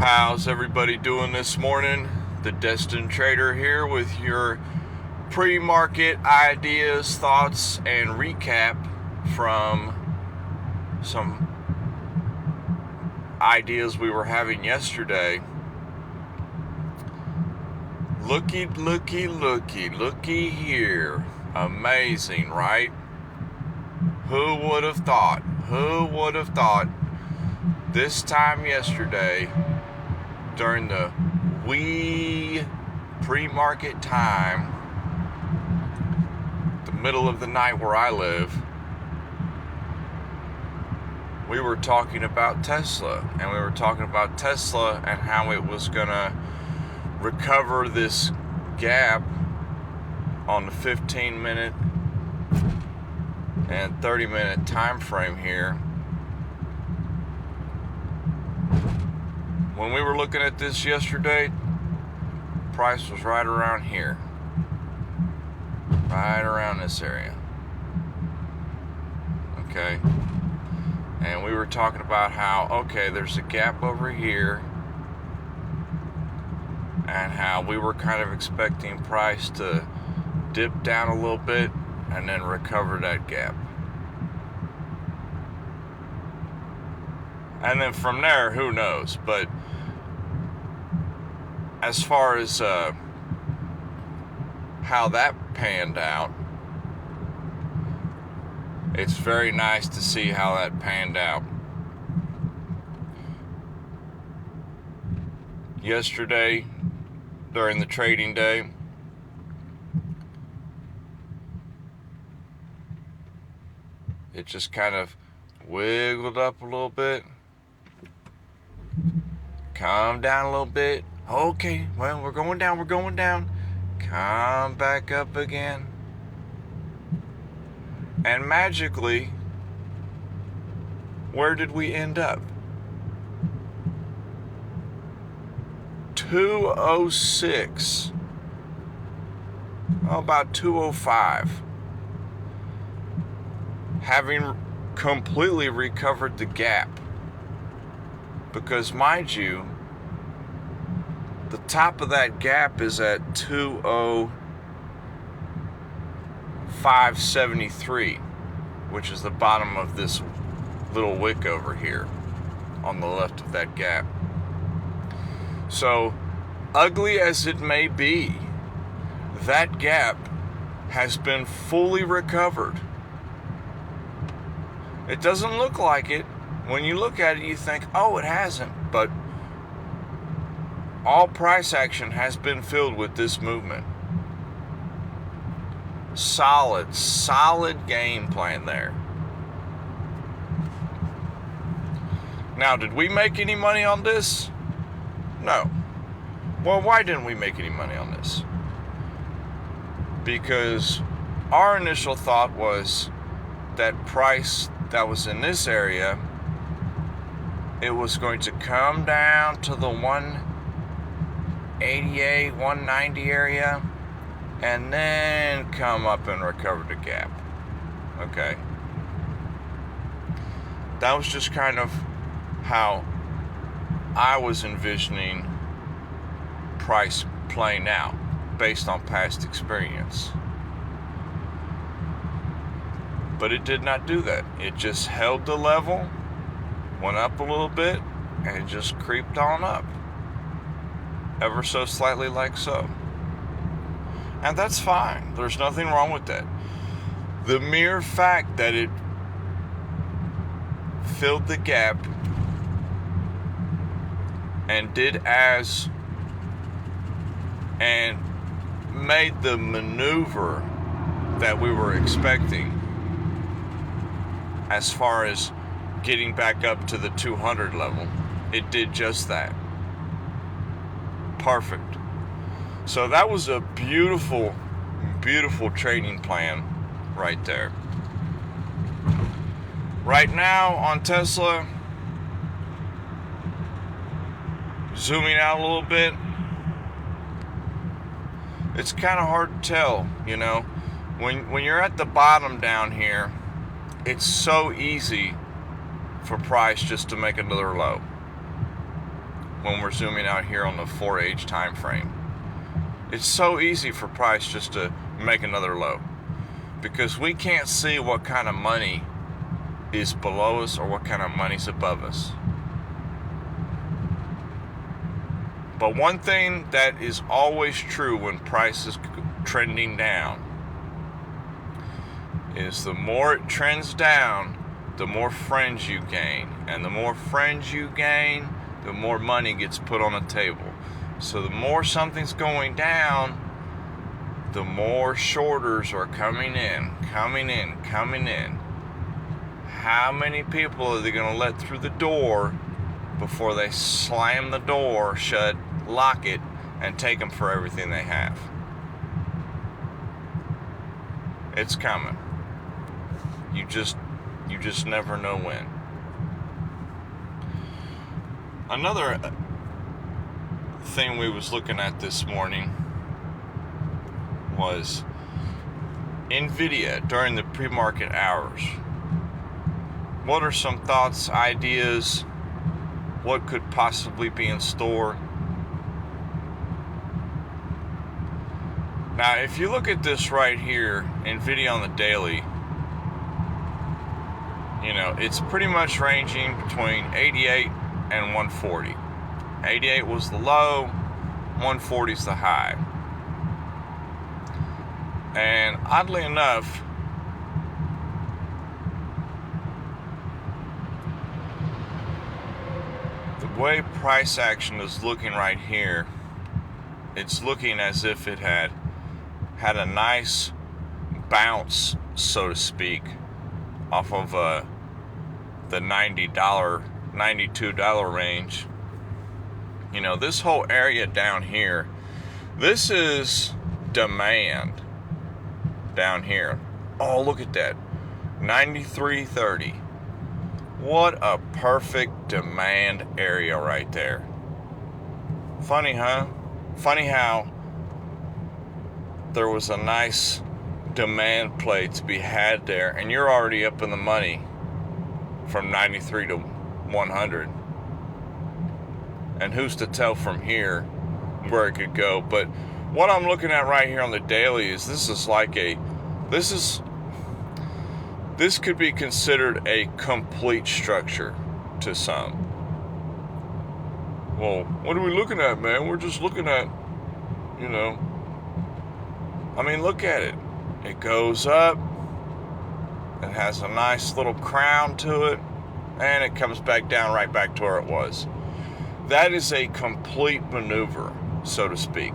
How's everybody doing this morning? The Destined Trader here with your pre-market ideas, thoughts, and recap from some ideas we were having yesterday. Looky here. Amazing, right? Who would have thought? This time yesterday, during the wee pre-market time, the middle of the night where I live, we were talking about Tesla, and how it was gonna recover this gap on the 15-minute and 30-minute time frame here. When we were looking at this yesterday, price was right around here, right around this area. Okay, and we were talking about how, okay, there's a gap over here, and how we were kind of expecting price to dip down a little bit and then recover that gap. And then from there, who knows? But as far as how that panned out, it's very nice to see how that panned out. Yesterday, during the trading day, it just kind of wiggled up a little bit, come down a little bit. Okay, well, we're going down. Come back up again. And magically, where did we end up? 206. About 205. Having completely recovered the gap. Because, mind you, the top of that gap is at 205.73, which is the bottom of this little wick over here on the left of that gap. So, ugly as it may be, that gap has been fully recovered. It doesn't look like it. When you look at it, you think, oh, it hasn't. But all price action has been filled with this movement. Solid game plan there. Now, did we make any money on this? No. Well, why didn't we make any money on this? Because our initial thought was that price that was in this area, it was going to come down to the 188, 190 area, and then come up and recover the gap. Okay. That was just kind of how I was envisioning price playing out based on past experience. But it did not do that. It just held the level, went up a little bit, and it just creeped on up. Ever so slightly, like so. And that's fine. There's nothing wrong with that. The mere fact that it filled the gap and did as and made the maneuver that we were expecting as far as getting back up to the 200 level, it did just that. Perfect. So that was a beautiful trading plan right there. Right now on Tesla, zooming out a little bit, it's kind of hard to tell, you know. When you're at the bottom down here, it's so easy for price just to make another low. when we're zooming out here on the 4H time frame. It's so easy for price just to make another low, because we can't see what kind of money is below us or what kind of money's above us. But one thing that is always true when price is trending down is the more it trends down, the more friends you gain. And the more friends you gain, the more money gets put on the table. So the more something's going down, the more shorters are coming in. How many people are they going to let through the door before they slam the door shut, lock it, and take them for everything they have? It's coming. You just never know when. Another thing we was looking at this morning was NVIDIA during the pre-market hours. What are some thoughts, ideas? What could possibly be in store? Now, if you look at this right here, NVIDIA on the daily, you know, it's pretty much ranging between 88 and 140. 88 was the low, 140 is the high. And oddly enough, the way price action is looking right here, it's looking as if it had a nice bounce, so to speak, off of the $90, $92 range. You know, this whole area down here, this is demand down here. Oh, look at that, 93.30. What a perfect demand area right there. Funny, huh? Funny how there was a nice demand play to be had there, and you're already up in the money from 93 to 100. And who's to tell from here where it could go? But what I'm looking at right here on the daily is this could be considered a complete structure to some. Well, what are we looking at, man? We're just looking at, you know, I mean, look at it. It goes up, it has a nice little crown to it, and it comes back down right back to where it was. That is a complete maneuver, so to speak.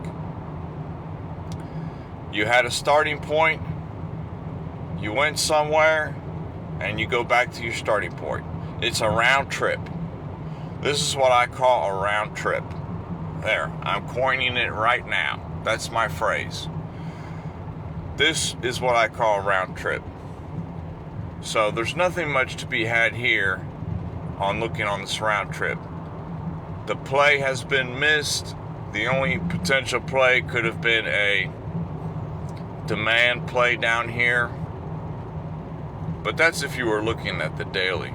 You had a starting point, you went somewhere, and you go back to your starting point. It's a round trip. This is what I call a round trip. There, I'm coining it right now. That's my phrase. This is what I call a round trip. So there's nothing much to be had here on looking on this round trip. The play has been missed. The only potential play could have been a demand play down here. But that's if you were looking at the daily.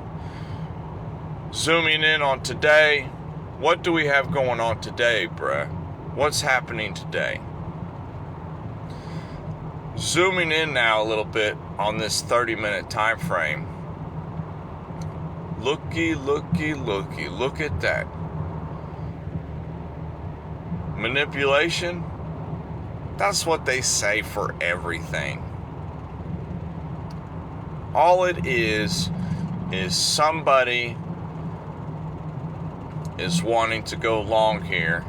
Zooming in on today, what do we have going on today, bruh? What's happening today? Zooming in now a little bit on this 30-minute time frame. Looky, look at that. Manipulation, that's what they say for everything. All it is somebody is wanting to go long here,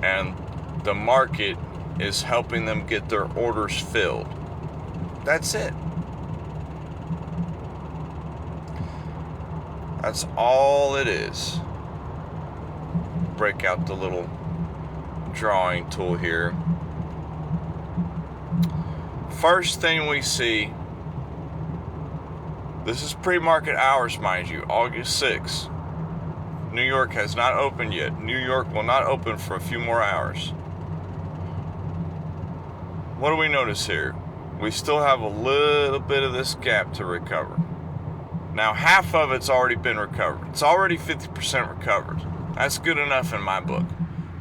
and the market is helping them get their orders filled. That's it. That's all it is. Break out the little drawing tool here. First thing we see, this is pre-market hours, mind you, August 6th. New York has not opened yet. New York will not open for a few more hours. What do we notice here? We still have a little bit of this gap to recover. Now, half of it's already been recovered. It's already 50% recovered. That's good enough in my book.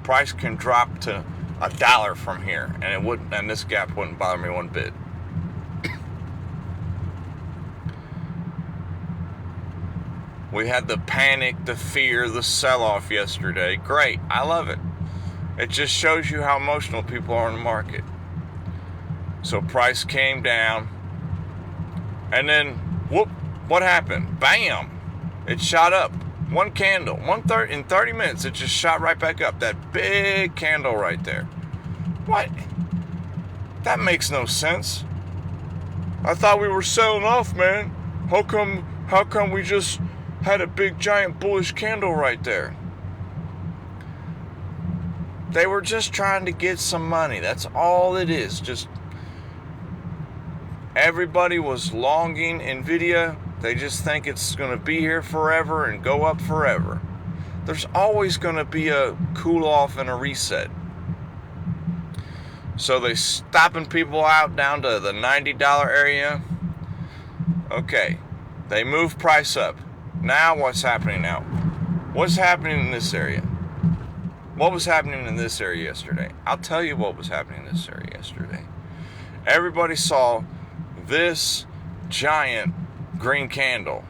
Price can drop to $1 from here, and this gap wouldn't bother me one bit. We had the panic, the fear, the sell-off yesterday. Great, I love it. It just shows you how emotional people are in the market. So price came down, and then whoop, what happened? Bam! It shot up. One candle, in 30 minutes, it just shot right back up. That big candle right there. What? That makes no sense. I thought we were selling off, man. How come we just had a big giant bullish candle right there? They were just trying to get some money. That's all it is. Just everybody was longing NVIDIA. They just think it's going to be here forever and go up forever. There's always going to be a cool off and a reset. So they stopping people out down to the $90 area. Okay, they move price up. Now what's happening now? What's happening in this area? What was happening in this area yesterday? I'll tell you what was happening in this area yesterday. Everybody saw this giant green candle,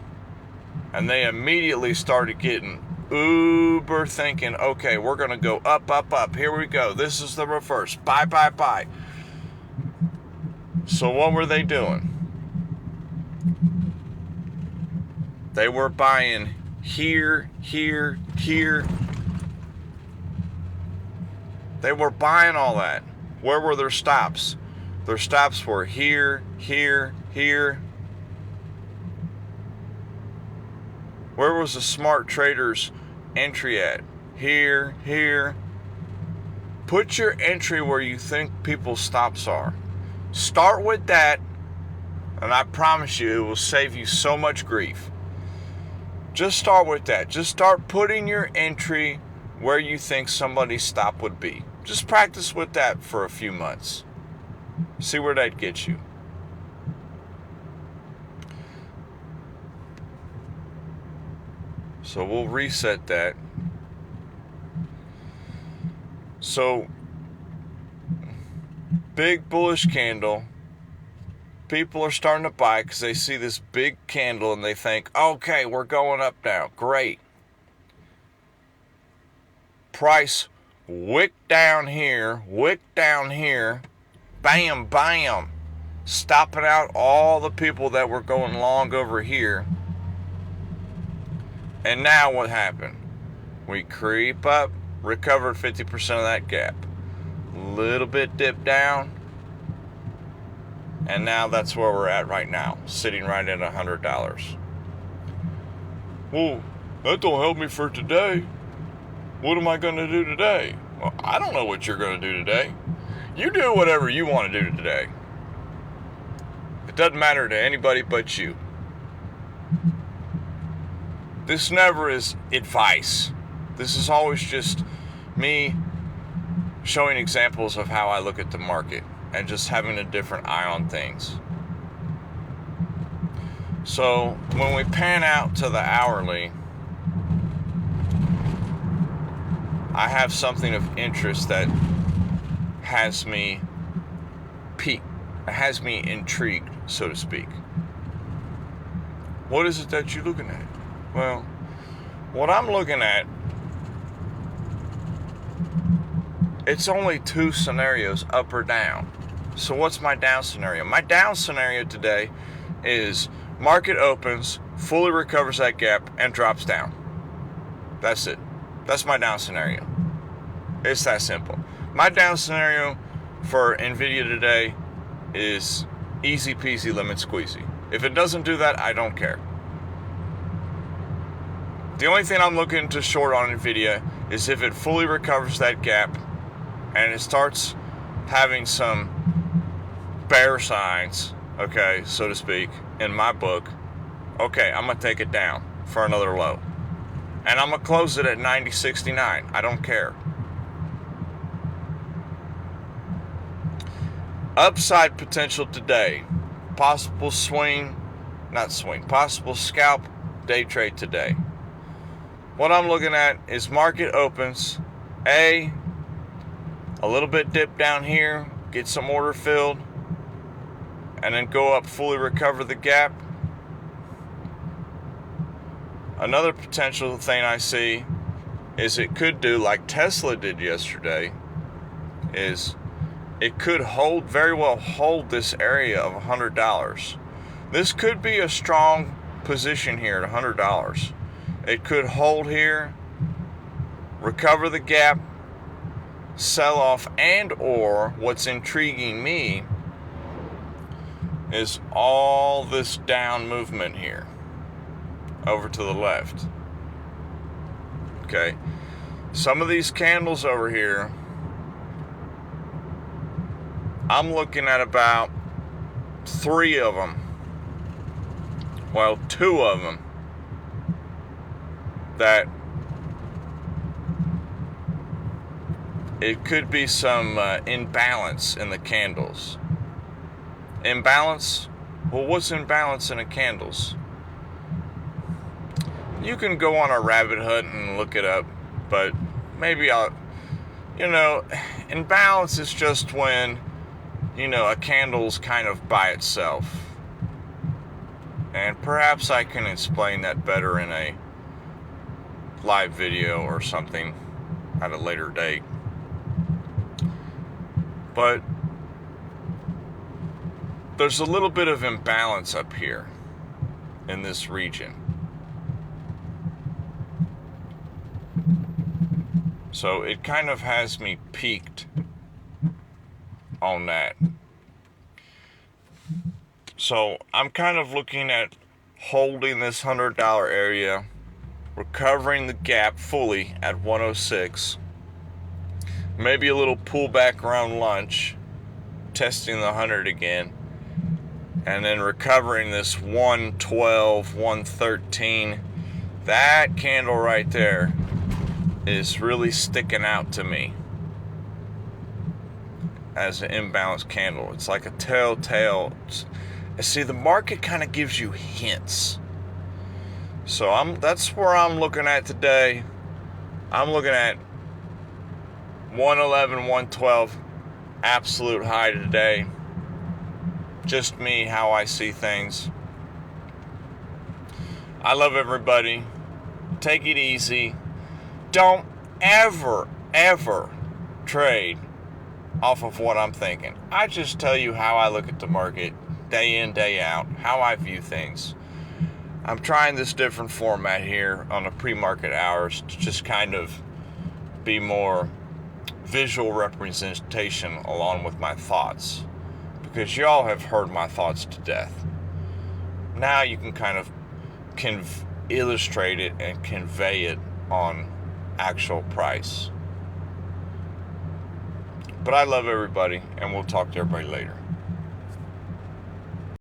and they immediately started getting uber thinking, okay, we're going to go up, up, up. Here we go. This is the reverse. Buy, buy, buy. So what were they doing? They were buying here, here, here. They were buying all that. Where were their stops? Their stops were here, here, here. Where was the smart trader's entry at? Here, here. Put your entry where you think people's stops are. Start with that, and I promise you it will save you so much grief. Just start with that. Just start putting your entry where you think somebody's stop would be. Just practice with that for a few months. See where that gets you. So we'll reset that. So, big bullish candle. People are starting to buy because they see this big candle and they think, okay, we're going up now. Great. Price wick down here, bam, bam. Stopping out all the people that were going long over here. And now what happened? We creep up, recovered 50% of that gap. Little bit dip down. And now that's where we're at right now, sitting right at $100. Well, that don't help me for today. What am I going to do today? Well, I don't know what you're going to do today. You do whatever you want to do today. It doesn't matter to anybody but you. This never is advice. This is always just me showing examples of how I look at the market and just having a different eye on things. So when we pan out to the hourly, I have something of interest that has me intrigued, so to speak. What is it that you're looking at? Well, what I'm looking at, it's only two scenarios, up or down. So what's my down scenario? My down scenario today is market opens, fully recovers that gap, and drops down. That's it. That's my down scenario. It's that simple. My down scenario for NVIDIA today is easy peasy lemon squeezy. If it doesn't do that, I don't care. The only thing I'm looking to short on NVIDIA is if it fully recovers that gap and it starts having some bear signs, okay, so to speak, in my book, okay, I'm going to take it down for another low. And I'm going to close it at 90.69. I don't care. Upside potential today. Possible possible scalp day trade today. what I'm looking at is market opens, a little bit dip down here, get some order filled, and then go up, fully recover the gap. Another potential thing I see is it could do like Tesla did yesterday, is it could very well hold this area of $100. This could be a strong position here at $100. It could hold here, recover the gap, sell off, and or what's intriguing me is all this down movement here over to the left. Okay, some of these candles over here, I'm looking at about 3 of them, well, 2 of them, that it could be some imbalance in the candles. Imbalance? Well, what's imbalance in the candles? You can go on a rabbit hunt and look it up, but maybe imbalance is just when, a candle's kind of by itself. And perhaps I can explain that better in a live video or something at a later date. But there's a little bit of imbalance up here in this region. So it kind of has me peaked on that. So I'm kind of looking at holding this $100 area, recovering the gap fully at 106. Maybe a little pullback around lunch, testing the 100 again, and then recovering this 112, 113. That candle right there is really sticking out to me as an imbalanced candle. It's like a telltale. See, the market kind of gives you hints. So that's where I'm looking at today. I'm looking at 111, 112, absolute high today. Just me, how I see things. I love everybody. Take it easy. Don't ever trade off of what I'm thinking. I just tell you how I look at the market day in, day out, how I view things. I'm trying this different format here on the pre-market hours to just kind of be more visual representation along with my thoughts, because y'all have heard my thoughts to death. Now you can kind of illustrate it and convey it on actual price. But I love everybody, and we'll talk to everybody later.